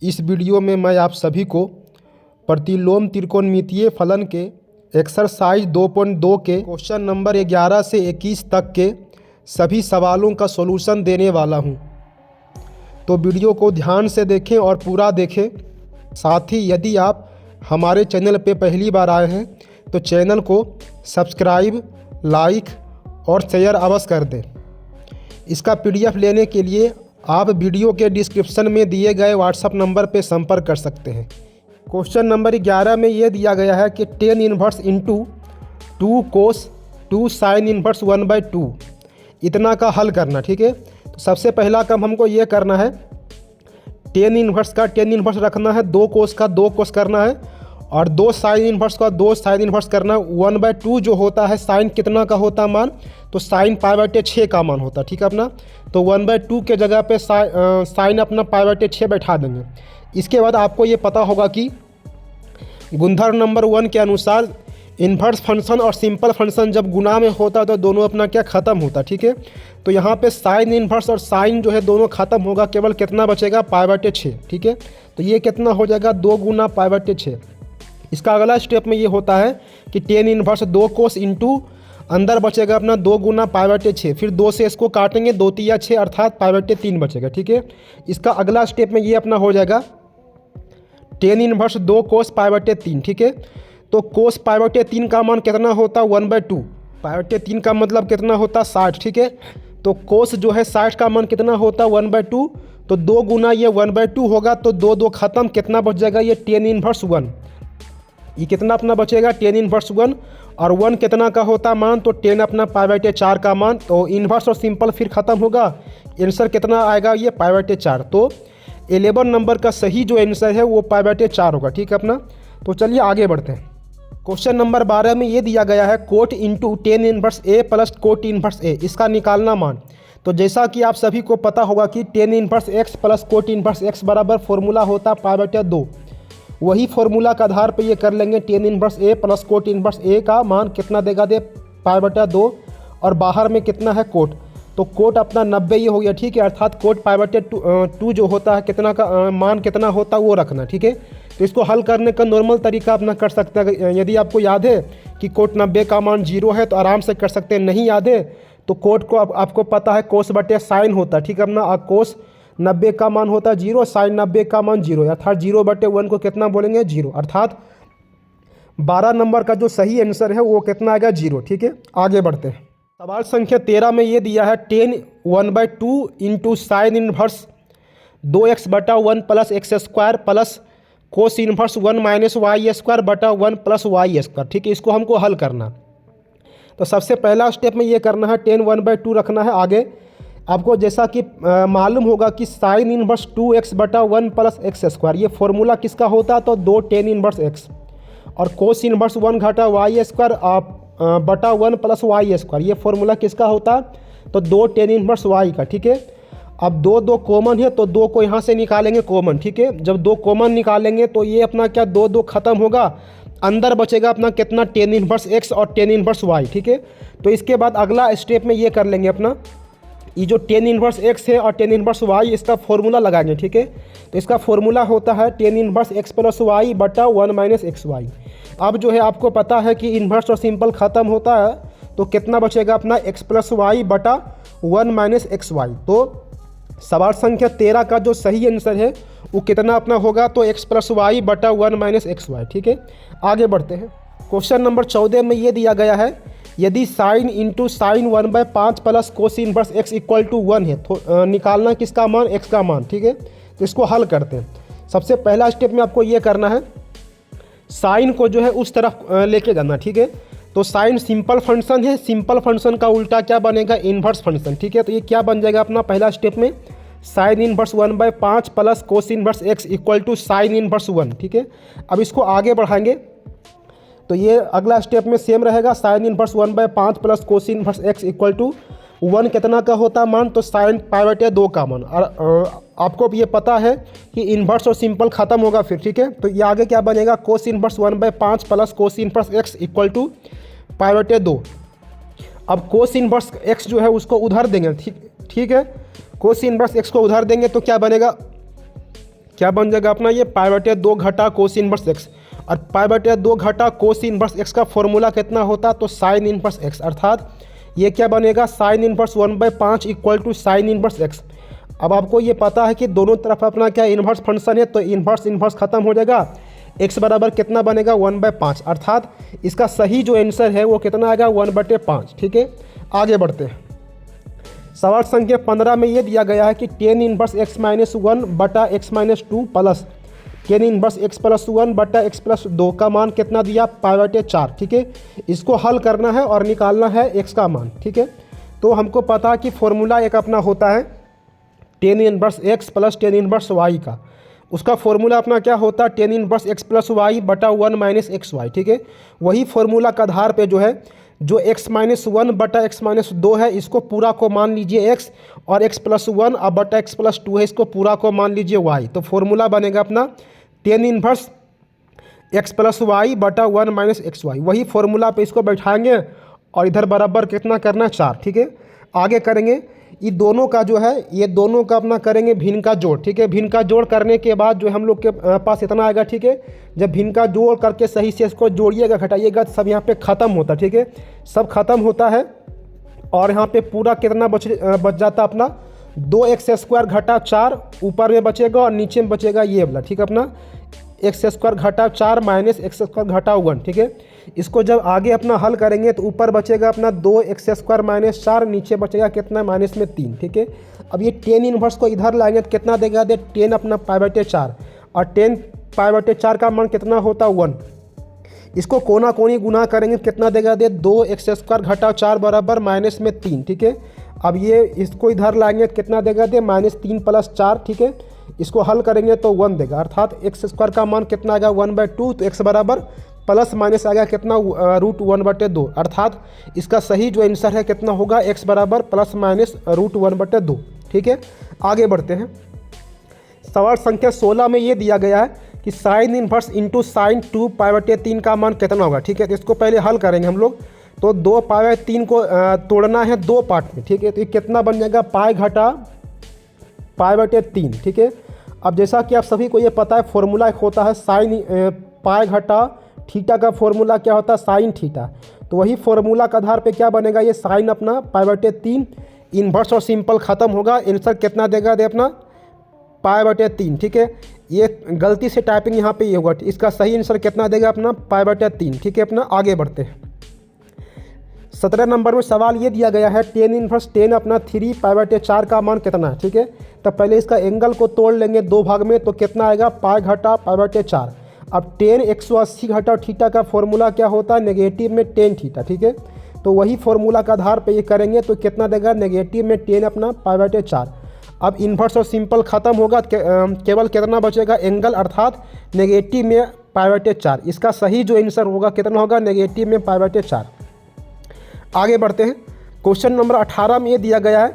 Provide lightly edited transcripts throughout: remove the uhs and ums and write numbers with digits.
इस वीडियो में मैं आप सभी को प्रतिलोम त्रिकोणमितीय फलन के एक्सरसाइज 2.2 के क्वेश्चन नंबर 11 से 21 तक के सभी सवालों का सॉल्यूशन देने वाला हूं। तो वीडियो को ध्यान से देखें और पूरा देखें। साथ ही यदि आप हमारे चैनल पे पहली बार आए हैं तो चैनल को सब्सक्राइब, लाइक और शेयर अवश्य कर दें। इसका पीडीएफ लेने के लिए आप वीडियो के डिस्क्रिप्शन में दिए गए व्हाट्सएप नंबर पर संपर्क कर सकते हैं। क्वेश्चन नंबर 11 में ये दिया गया है कि tan इनवर्स इंटू 2 कोस 2 साइन इनवर्स 1/2 इतना का हल करना। ठीक है, तो सबसे पहला काम हमको ये करना है, tan इनवर्स का tan इनवर्स रखना है, 2 कोस का 2 कोस करना है और 2 साइन इनवर्स का 2 साइन इनवर्स करना है। 1/2 जो होता है साइन कितना का होता है मान, तो साइन π/6 का मान होता है। ठीक है अपना, तो 1/2 के जगह पे साइन अपना π/6 बैठा देंगे। इसके बाद आपको ये पता होगा कि गुणधर्म नंबर 1 के अनुसार इन्वर्स फंक्शन और सिंपल फंक्शन जब गुना में होता है तो दोनों अपना क्या ख़त्म होता है। ठीक है, तो यहाँ पे साइन इन्वर्स और साइन जो है दोनों ख़त्म होगा, केवल कितना बचेगा π/6। ठीक है, तो ये कितना हो जाएगा 2 गुना π/6। इसका अगला स्टेप में ये होता है कि tan इन्वर्स 2 कोस इंटू अंदर बचेगा अपना 2 गुना π/6, फिर 2 से इसको काटेंगे, 2 तिया 6 अर्थात π/3 बचेगा। ठीक है, इसका अगला स्टेप में ये अपना हो जाएगा tan इन्वर्स 2 कोस π/3। ठीक है, तो कोस π/3 का मान कितना होता है 1/2। π/3 का मतलब कितना होता है 60। ठीक है, तो कोस जो है 60 का मान कितना होता है 1/2, तो 2 गुना ये 1/2 होगा, तो 2 2 खत्म, कितना बच जाएगा ये tan इन्वर्स 1। ये कितना अपना बचेगा tan इन्वर्स 1 और 1 कितना का होता मान, तो tan अपना π/4 का मान, तो इन्वर्स और सिंपल फिर ख़त्म होगा। आंसर कितना आएगा ये π/4। तो 11 नंबर का सही जो आंसर है वो π/4 होगा। ठीक है अपना, तो चलिए आगे बढ़ते हैं। क्वेश्चन नंबर 12 में ये दिया गया है कोट इंटू tan इन्वर्स ए प्लस कोट इन्वर्स ए, इसका निकालना मान। तो जैसा कि आप सभी को पता होगा कि tan inverse x plus coat inverse x बराबर फॉर्मूला होता π/2। वही फॉर्मूला के आधार पर ये कर लेंगे, tan इन्वर्स ए प्लस कोट इन्वर्स ए का मान कितना देगा दे π/2 और बाहर में कितना है कोट, तो कोट अपना 90 ये हो गया। ठीक है, अर्थात कोट π/2 जो होता है कितना का मान कितना होता है वो रखना। ठीक है, तो इसको हल करने का नॉर्मल तरीका अपना कर सकते हैं। यदि आपको याद है कि कोट 90 का मान 0 है तो आराम से कर सकते हैं। नहीं याद है तो कोट को आपको पता है कोस बटे साइन होता है। ठीक है अपना, कोस 90 का मान होता है 0, साइन 90 का मान 0, अर्थात 0/1 को कितना बोलेंगे 0, अर्थात 12 नंबर का जो सही आंसर है वो कितना आएगा 0। ठीक है, आगे बढ़ते हैं। सवाल संख्या 13 में ये दिया है tan 1/2 into sine inverse 2x/1 plus x² plus cos inverse 1 minus y² 1 plus y²। ठीक है, इसको हमको हल करना। तो सबसे पहला स्टेप में ये करना है, tan 1/2 रखना है। आगे आपको जैसा कि मालूम होगा कि sign inverse 2x/1 plus x², ये फॉर्मूला किसका होता है, तो 2 tan इन्वर्स x और कोस इन्वर्स 1 घटा y² बटा 1 प्लस y², ये फॉर्मूला किसका होता है, तो 2 tan इन्वर्स y का। ठीक है, अब 2 2 कॉमन है तो 2 को यहाँ से निकालेंगे कॉमन। ठीक है, जब 2 कॉमन निकालेंगे तो ये अपना क्या 2 2 खत्म होगा, अंदर बचेगा अपना कितना tan इन्वर्स x और tan इन्वर्स y। ठीक है, तो इसके बाद अगला स्टेप में ये कर लेंगे अपना, ये जो tan इन्वर्स x है और tan इन्वर्स y इसका फॉर्मूला लगाएंगे। ठीक है, तो इसका फॉर्मूला होता है tan inverse x plus y बटा 1 माइनस एक्स वाई। अब जो है आपको पता है कि इन्वर्स और सिंपल ख़त्म होता है, तो कितना बचेगा अपना x प्लस वाई बटा 1 माइनस एक्स वाई। तो सवाल संख्या 13 का जो सही आंसर है वो कितना अपना होगा, तो x प्लस वाई बटा 1 माइनस एक्स वाई। ठीक है, आगे बढ़ते हैं। क्वेश्चन नंबर 14 में ये दिया गया है, यदि sine into sine 1/5 plus cos inverse x equal to 1 है तो निकालना किसका मान, x का मान। ठीक है, तो इसको हल करते हैं। सबसे पहला स्टेप में आपको ये करना है, साइन को जो है उस तरफ लेके जाना। ठीक है, तो साइन सिंपल फंक्शन है, सिंपल फंक्शन का उल्टा क्या बनेगा, इन्वर्स फंक्शन। ठीक है, तो ये क्या बन जाएगा अपना पहला स्टेप में, sine inverse 1/5 plus cos inverse x equal to sine inverse 1। ठीक है, अब इसको आगे बढ़ाएंगे तो ये अगला स्टेप में सेम रहेगा, sine inverse 1/5 plus cos inverse x equal to 1 कितना का होता मान, तो साइन π/2 का मान। और आपको ये पता है कि इन्वर्स और सिंपल ख़त्म होगा फिर। ठीक है, तो ये आगे क्या बनेगा, cos inverse 1/5 plus cos inverse x equal to π/2। अब कोस इन्वर्स x जो है उसको उधर देंगे। ठीक है, कोस इन्वर्स x को उधर देंगे तो क्या बनेगा, क्या बन जाएगा अपना ये π/2 घटा कोस इनवर्स एक्स। और π/2 घटा कोस इनवर्स एक्स का फॉर्मूला कितना होता तो साइन इनवर्स एक्स, अर्थात ये क्या बनेगा sine inverse 1/5 equal to sine inverse x. अब आपको ये पता है कि दोनों तरफ अपना क्या इन्वर्स फंक्शन है, तो इन्वर्स इन्वर्स खत्म हो जाएगा, x बराबर कितना बनेगा 1/5, अर्थात इसका सही जो आंसर है वो कितना आएगा 1/5। ठीक है, आगे बढ़ते हैं। सवाल संख्या 15 में ये दिया गया है कि टेन इनवर्स x-1 बटा x-2 plus tan inverse x + 1 बटा x + 2 का मान कितना दिया π/4। ठीक है, इसको हल करना है और निकालना है x का मान। ठीक है, तो हमको पता है कि फॉर्मूला एक अपना होता है tan inverse x plus tan inverse y का। उसका फॉर्मूला अपना क्या होता है टेन इनवर्स x + y बटा 1 - xy। ठीक है, वही फॉर्मूला का आधार पे जो है जो x-1 बटा x-2 है इसको पूरा को मान लीजिए x, और x + 1 अब बटा x + 2 है इसको पूरा को मान लीजिए y। तो फॉर्मूला बनेगा अपना टेन इनवर्स x + y बटा 1 - xy। वही फॉर्मूला पे इसको बैठाएंगे और इधर बराबर कितना करना है 4। ठीक है, आगे करेंगे ये दोनों का जो है ये दोनों का अपना करेंगे भिन्न का जोड़। ठीक है, भिन्न का जोड़ करने के बाद जो हम लोग के पास इतना आएगा। ठीक है, जब भिन्न का जोड़ करके सही से इसको जोड़िएगा घटाइएगा सब यहाँ पे ख़त्म होता है। ठीक है, सब खत्म होता है और यहाँ पे पूरा कितना बच जाता अपना 2x² घटा 4 ऊपर में बचेगा और नीचे में बचेगा ये वाला। ठीक है, अपना x² घटा 4 - x² घटा 1। ठीक है, इसको जब आगे अपना हल करेंगे तो ऊपर बचेगा अपना 2x² - 4, नीचे बचेगा कितना -3। ठीक है, अब ये टेन इनवर्स को इधर लाएंगे तो कितना देगा दे 10 अपना π/4, और 10 π/4 का मान कितना होता 1। इसको कोना कोनी गुना करेंगे तो कितना देगा दे 2x² घटा 4 बराबर -3। ठीक है, अब ये इसको इधर लाएंगे तो कितना देगा दे -3 + 4। ठीक है, इसको हल करेंगे तो 1 देगा, अर्थात x² का मान कितना आएगा 1/2, तो x बराबर प्लस माइनस आ गया कितना √1/2, अर्थात इसका सही जो आंसर है कितना होगा x बराबर प्लस माइनस √1/2। ठीक है, आगे बढ़ते हैं। सवाल संख्या 16 में ये दिया गया है कि साइन इनवर्स इंटू साइन 2π/3 का मान कितना होगा। ठीक है, तो इसको पहले हल करेंगे हम लोग। तो 2π/3 को तोड़ना है 2 पार्ट में। ठीक है, तो ये कितना बन जाएगा π घटा π/3। ठीक है, अब जैसा कि आप सभी को ये पता है फॉर्मूला एक होता है साइन π घटा थीटा का फॉर्मूला क्या होता है साइन थीटा। तो वही फॉर्मूला का आधार पे क्या बनेगा ये साइन अपना π/3 इन्वर्स और सिंपल ख़त्म होगा। आंसर कितना देगा दे अपना π/3। ठीक है, ये गलती से टाइपिंग यहाँ पे ये होगा, इसका सही आंसर कितना देगा अपना π/3। ठीक है, अपना आगे बढ़ते हैं। 17 नंबर में सवाल ये दिया गया है टेन इनवर्स 10 अपना 3 π/4 का मान कितना है। ठीक है, तब पहले इसका एंगल को तोड़ लेंगे 2 भाग में, तो कितना आएगा π घटा π/4। अब 10 180 घटा थीटा का फॉर्मूला क्या होता है नेगेटिव में 10 थीटा। ठीक है, तो वही फॉर्मूला का आधार पे ये करेंगे तो कितना देगा नेगेटिव में 10 अपना π/4। अब इन्वर्स और सिंपल ख़त्म होगा, केवल कितना बचेगा एंगल, अर्थात नेगेटिव में π/4। इसका सही जो आंसर होगा कितना होगा नेगेटिव में π/4। आगे बढ़ते हैं। क्वेश्चन नंबर 18 में ये दिया गया है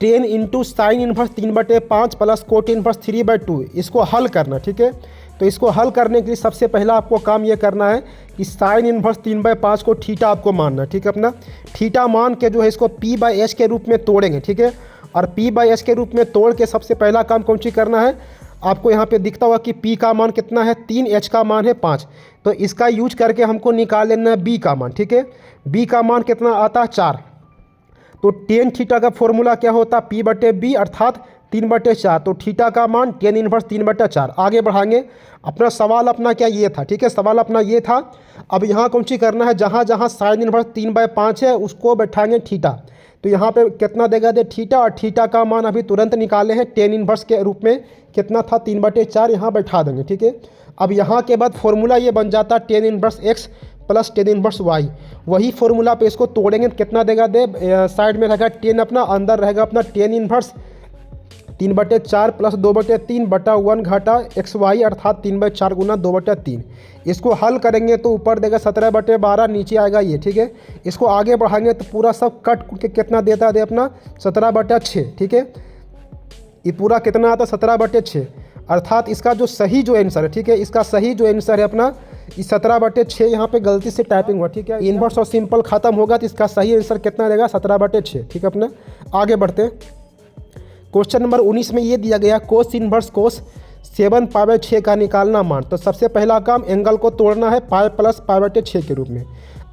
10 into sine inverse 3/5 plus cot inverse 3/2, इसको हल करना। ठीक है, तो इसको हल करने के लिए सबसे पहला आपको काम ये करना है कि साइन इनवर्स 3/5 को थीटा आपको मानना है। ठीक है, अपना थीटा मान के जो है इसको p/h के रूप में तोड़ेंगे। ठीक है, और p/h के रूप में तोड़ के सबसे पहला काम कौन सी करना है, आपको यहाँ पे दिखता होगा कि p का मान कितना है 3, h का मान है 5, तो इसका यूज करके हमको निकाल लेना है b का मान। ठीक है, b का मान कितना आता है 4, तो टेन थीटा का फॉर्मूला क्या होता है p/b अर्थात 3/4, तो थीटा का मान टेन इनवर्स 3/4। आगे बढ़ाएंगे। अपना सवाल अपना क्या ये था। ठीक है, सवाल अपना ये था। अब यहाँ कौन सी करना है जहाँ जहाँ साइन इनवर्स 3/5 है उसको बैठाएंगे थीटा, तो यहाँ पे कितना देगा दे थीटा, और थीटा का मान अभी तुरंत निकाले हैं टेन इनवर्स के रूप में कितना था 3/4, यहाँ बैठा देंगे। ठीक है, अब यहाँ के बाद फॉर्मूला ये बन जाता है tan inverse x plus tan inverse y। वही फॉर्मूला पे इसको तोड़ेंगे तो कितना देगा दे साइड में रहेगा 10 अपना, अंदर रहेगा अपना टेन इनवर्स 3/4 प्लस 2/3 बटा 1 घटा xy अर्थात 3/4 गुना 2/3। इसको हल करेंगे तो ऊपर देगा 17/12, नीचे आएगा ये। ठीक है, इसको आगे बढ़ाएंगे तो पूरा सब कट के कितना देता है अपना 17/6। ठीक है, ये पूरा कितना आता है 17/6, अर्थात इसका जो सही जो आंसर है, ठीक है, इसका सही जो आंसर है अपना इस 17/6, यहाँ पे गलती से टाइपिंग हुआ। ठीक है, इन्वर्स और सिंपल खत्म होगा तो इसका सही आंसर कितना रहेगा 17/6। ठीक है, अपना आगे बढ़ते हैं। क्वेश्चन नंबर 19 में ये दिया गया कोस इन्वर्स कोस 7 π/6 का निकालना मान। तो सबसे पहला काम एंगल को तोड़ना है पाई प्लस π/6 के रूप में।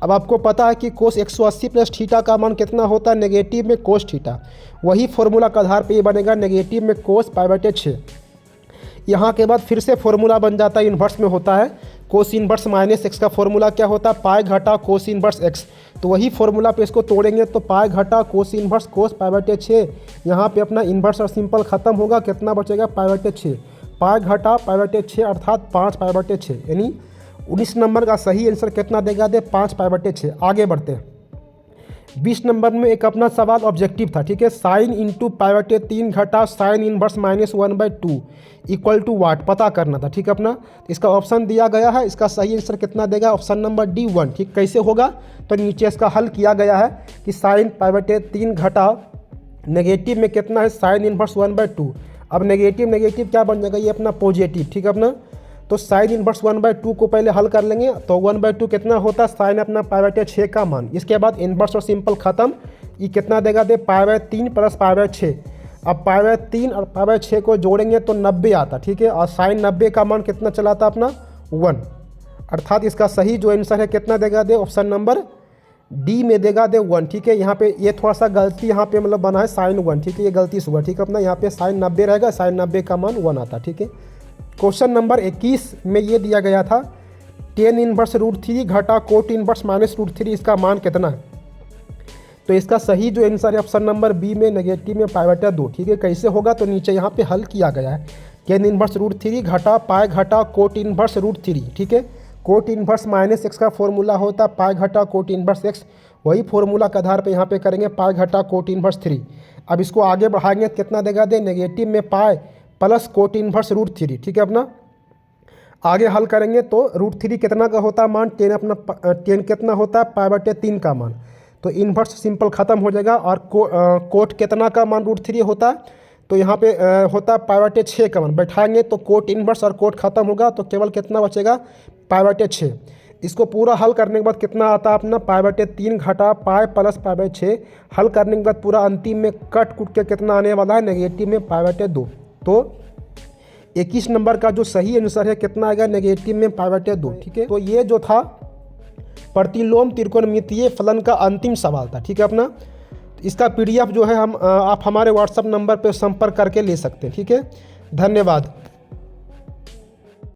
अब आपको पता है कि कोस 180 प्लस थीटा का मान कितना होता है नेगेटिव में कोस थीटा। वही फॉर्मूला के आधार पे ये बनेगा नेगेटिव में कोस π/6। यहाँ के बाद फिर से फॉर्मूला बन जाता है इन्वर्स में होता है कोस इन्वर्स माइनस एक्स का फॉर्मूला क्या होता है पाई घटा कोस इन्वर्स एक्स। तो वही फॉर्मूला पे इसको तोड़ेंगे तो पाई घटा कोस इन्वर्स कोस π/6। यहाँ पे अपना इन्वर्स और सिंपल खत्म होगा, कितना बचेगा π/6। पाई घटा π/6 अर्थात 5 π/6 यानी 19 नंबर का सही आंसर कितना देगा दे 5 π/6। आगे बढ़ते हैं 20 नंबर में एक अपना सवाल ऑब्जेक्टिव था, ठीक है। साइन इंटू π/3 घटा साइन इनवर्स -1/2 इक्वल टू वाट पता करना था, ठीक है अपना। इसका ऑप्शन दिया गया है, इसका सही आंसर कितना देगा ऑप्शन नंबर डी 1, ठीक। कैसे होगा तो नीचे इसका हल किया गया है कि साइन π/3 घटा नेगेटिव में कितना है साइन इनवर्स 1/2। अब नेगेटिव नेगेटिव क्या बन जाएगा ये अपना पॉजिटिव, ठीक है अपना। तो साइन इनवर्स 1/2 को पहले हल कर लेंगे तो 1/2 कितना होता है साइन अपना π/6 का मान। इसके बाद इनवर्स और सिंपल खत्म, ये कितना देगा दे π/3 प्लस π/6। अब π/3 और π/6 को जोड़ेंगे तो 90 आता, ठीक है। और साइन 90 का मान कितना चलाता अपना 1, अर्थात इसका सही जो आंसर है कितना देगा दे ऑप्शन नंबर डी में देगा दे 1, ठीक है। यहाँ पे ये थोड़ा सा गलती यहाँ पे मतलब बना है साइन 1, ठीक है, ये गलती से हुआ, ठीक है अपना। यहाँ पे साइन 90 रहेगा, साइन 90 का मान 1 आता, ठीक है। क्वेश्चन नंबर 21 में ये दिया गया था tan इनवर्स √3 घटा कोट इनवर्स -√3 इसका मान कितना है। तो इसका सही जो आंसर है ऑप्शन नंबर बी में नेगेटिव में π/2, ठीक है। कैसे होगा तो नीचे यहाँ पे हल किया गया है tan इनवर्स √3 घटा पाई घटा कोट इनवर्स √3, ठीक है। कोट इनवर्स -x का फॉर्मूला होता है पाई घटा कोट इनवर्स x, वही फॉर्मूला के आधार पे यहाँ पे करेंगे पाई घटा कोट इनवर्स 3। अब इसको आगे बढ़ाएंगे कितना देगा दे नेगेटिव में पाई प्लस कोट इनवर्स √3, ठीक है अपना। आगे हल करेंगे तो √3 कितना का होता है मान 10 अपना 10 कितना होता है π/3 का मान। तो इन्वर्स सिंपल ख़त्म हो जाएगा और कोट कितना का मान √3 होता है तो यहाँ पे होता है π/6 का मान। बैठाएंगे तो कोट इन्वर्स और कोट खत्म होगा तो केवल कितना बचेगा π/6। इसको पूरा हल करने के बाद कितना आता है अपना π/3 घटा पाई प्लस π/6। हल करने के बाद पूरा अंतिम में कट कुट के कितना आने वाला है नेगेटिव में π/2। तो 21 नंबर का जो सही आंसर है कितना आएगा नेगेटिव में π/2, ठीक है। तो ये जो था प्रतिलोम त्रिकोणमितीय फलन का अंतिम सवाल था, ठीक है अपना। इसका PDF जो है आप हमारे व्हाट्सएप नंबर पर संपर्क करके ले सकते हैं, ठीक है। धन्यवाद।